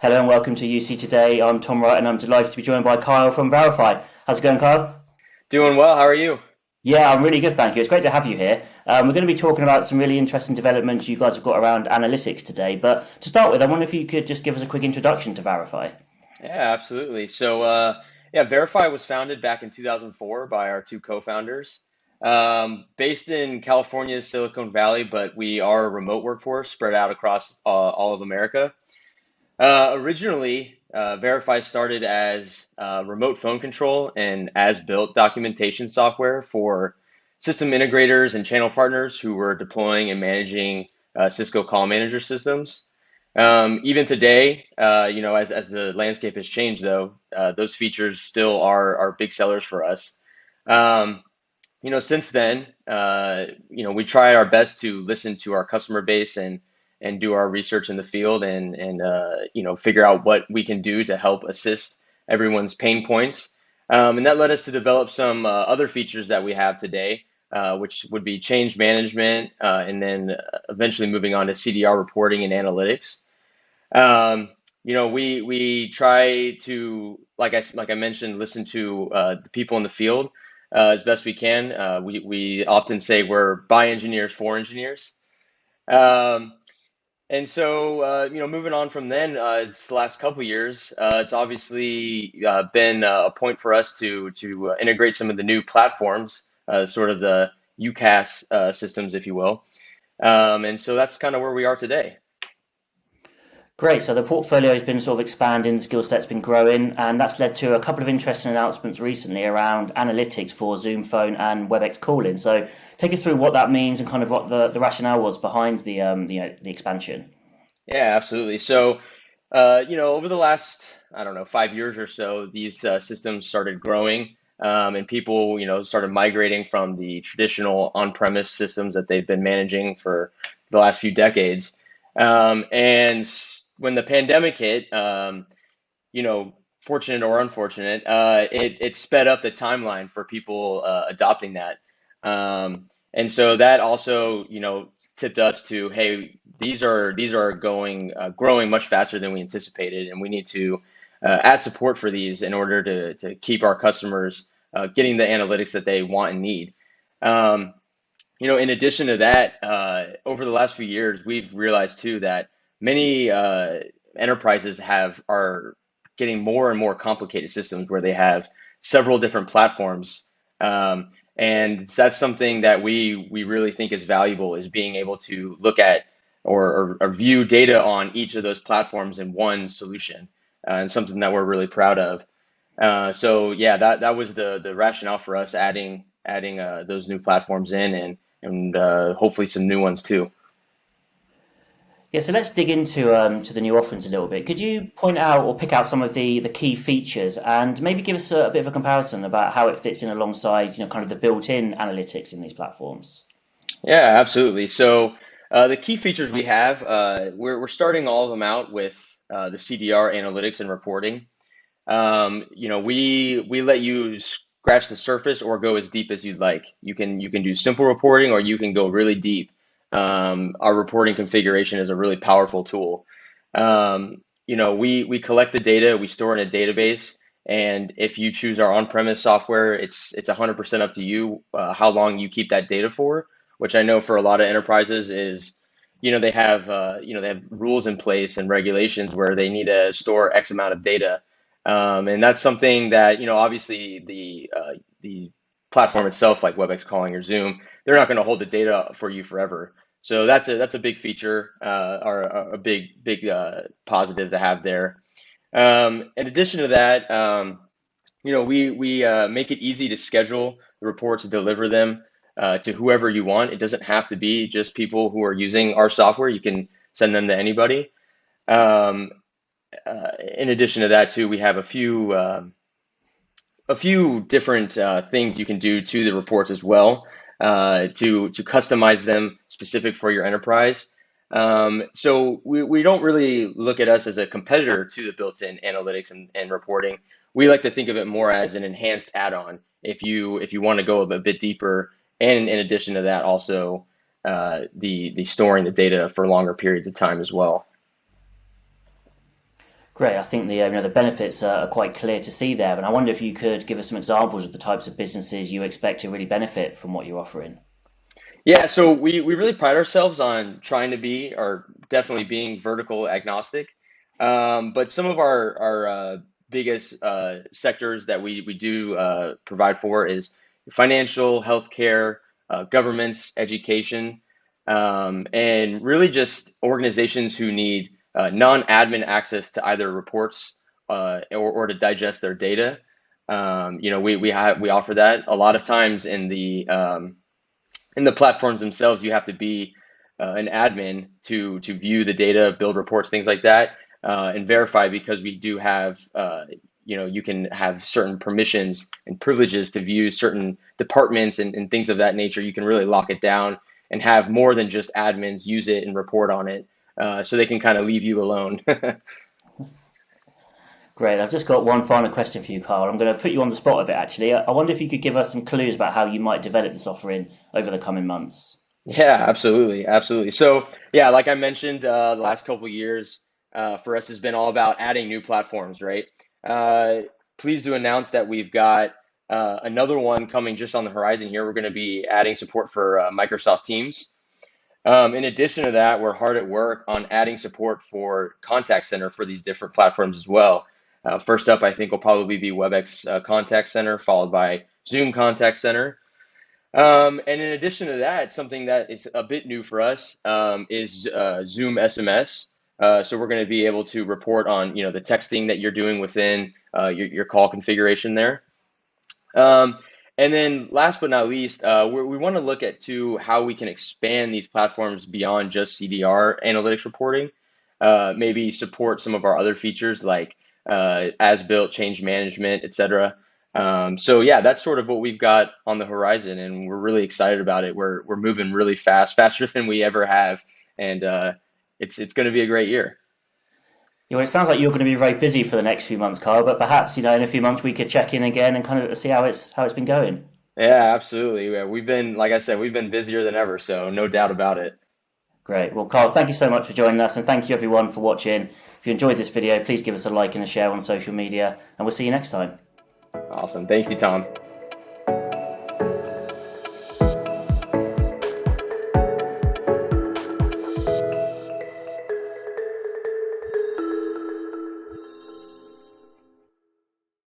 Hello and welcome to UC Today. I'm Tom Wright and I'm delighted to be joined by Kyle from Variphy. How's it going, Kyle? Doing well. How are you? Yeah, I'm really good, thank you. It's great to have you here. We're going to be talking about some really interesting developments you guys have got around analytics today. But to start with, I wonder if you could just give us a quick introduction to Variphy. Yeah, absolutely. Verify was founded back in 2004 by our two co-founders. Based in California's Silicon Valley, but we are a remote workforce spread out across all of America. Originally, Verify started as remote phone control and as-built documentation software for system integrators and channel partners who were deploying and managing Cisco call manager systems. Even today, as the landscape has changed, though, those features still are big sellers for us. Um, since then, we try our best to listen to our customer base and do our research in the field and figure out what we can do to help assist everyone's pain points. And that led us to develop some other features that we have today, which would be change management, and then eventually moving on to CDR reporting and analytics. We try to, like I mentioned, listen to the people in the field as best we can. We often say we're by engineers for engineers. Um, moving on from then, it's the last couple years. It's obviously been a point for us to integrate some of the new platforms, sort of the UCaaS systems, if you will. And so that's kind of where we are today. Great, so the portfolio has been sort of expanding, the skill set's been growing, and that's led to a couple of interesting announcements recently around analytics for Zoom Phone and Webex calling. So take us through what that means and kind of what the rationale was behind the expansion. Yeah, absolutely. Over the last, I don't know, 5 years or so, these systems started growing, and people, started migrating from the traditional on-premise systems that they've been managing for the last few decades. When the pandemic hit, fortunate or unfortunate, it sped up the timeline for people adopting that. And so that also, tipped us to, hey, these are going growing much faster than we anticipated, and we need to add support for these in order to keep our customers getting the analytics that they want and need. Um, in addition to that, over the last few years, we've realized too that many enterprises are getting more and more complicated systems where they have several different platforms. And that's something that we really think is valuable, is being able to look at or view data on each of those platforms in one solution, and something that we're really proud of. That was the rationale for us adding those new platforms in, and hopefully some new ones too. Yeah, so let's dig into to the new offerings a little bit. Could you point out or pick out some of the key features and maybe give us a bit of a comparison about how it fits in alongside, kind of the built-in analytics in these platforms? Yeah, absolutely. The key features we have, we're starting all of them out with the CDR analytics and reporting. We let you scratch the surface or go as deep as you'd like. You can do simple reporting or you can go really deep. Our reporting configuration is a really powerful tool. We collect the data, we store in a database, and if you choose our on-premise software, it's 100% up to you how long you keep that data for, which I know for a lot of enterprises is, they have rules in place and regulations where they need to store X amount of data. And that's something that, obviously the platform itself, like Webex calling or Zoom, they're not going to hold the data for you forever. So that's a big feature, or a big positive to have there. In addition to that, we make it easy to schedule the reports and deliver them to whoever you want. It doesn't have to be just people who are using our software. You can send them to anybody. Um, in addition to that, too, we have a few different things you can do to the reports as well, to customize them specific for your enterprise. We don't really look at us as a competitor to the built-in analytics and reporting. We like to think of it more as an enhanced add-on if you want to go a bit deeper, and in addition to that, also the storing the data for longer periods of time as well. Great. I think the benefits are quite clear to see there, and I wonder if you could give us some examples of the types of businesses you expect to really benefit from what you're offering. Yeah, so we really pride ourselves on trying to be, or definitely being vertical agnostic. But some of our biggest sectors that we do provide for is financial, healthcare, governments, education, and really just organizations who need non-admin access to either reports or to digest their data. We offer that a lot of times in the platforms themselves. You have to be an admin to view the data, build reports, things like that, and verify, because we do have you can have certain permissions and privileges to view certain departments and things of that nature. You can really lock it down and have more than just admins use it and report on it, so they can kind of leave you alone. Great. I've just got one final question for you, Carl. I'm going to put you on the spot a bit, actually. I wonder if you could give us some clues about how you might develop this offering over the coming months. Yeah, absolutely, absolutely. So yeah, like I mentioned, the last couple of years for us has been all about adding new platforms, right? Uh, Pleased to announce that we've got another one coming just on the horizon here. We're going to be adding support for Microsoft Teams. In addition to that, we're hard at work on adding support for contact center for these different platforms as well. First up, I think will probably be Webex Contact Center, followed by Zoom Contact Center. And in addition to that, something that is a bit new for us is Zoom SMS. So we're going to be able to report on, the texting that you're doing within your call configuration there. Um, and then last but not least, we want to look at too how we can expand these platforms beyond just CDR analytics reporting. Maybe support some of our other features like as built, change management, etc. So yeah, that's sort of what we've got on the horizon, and we're really excited about it. We're moving really fast, faster than we ever have, and it's going to be a great year. Yeah, well, it sounds like you're going to be very busy for the next few months, Carl. But perhaps in a few months we could check in again and kind of see how it's been going. Yeah, absolutely. Yeah, we've been, like I said, we've been busier than ever, so no doubt about it. Great. Well, Carl, thank you so much for joining us, and thank you everyone for watching. If you enjoyed this video, please give us a like and a share on social media, and we'll see you next time. Awesome. Thank you, Tom.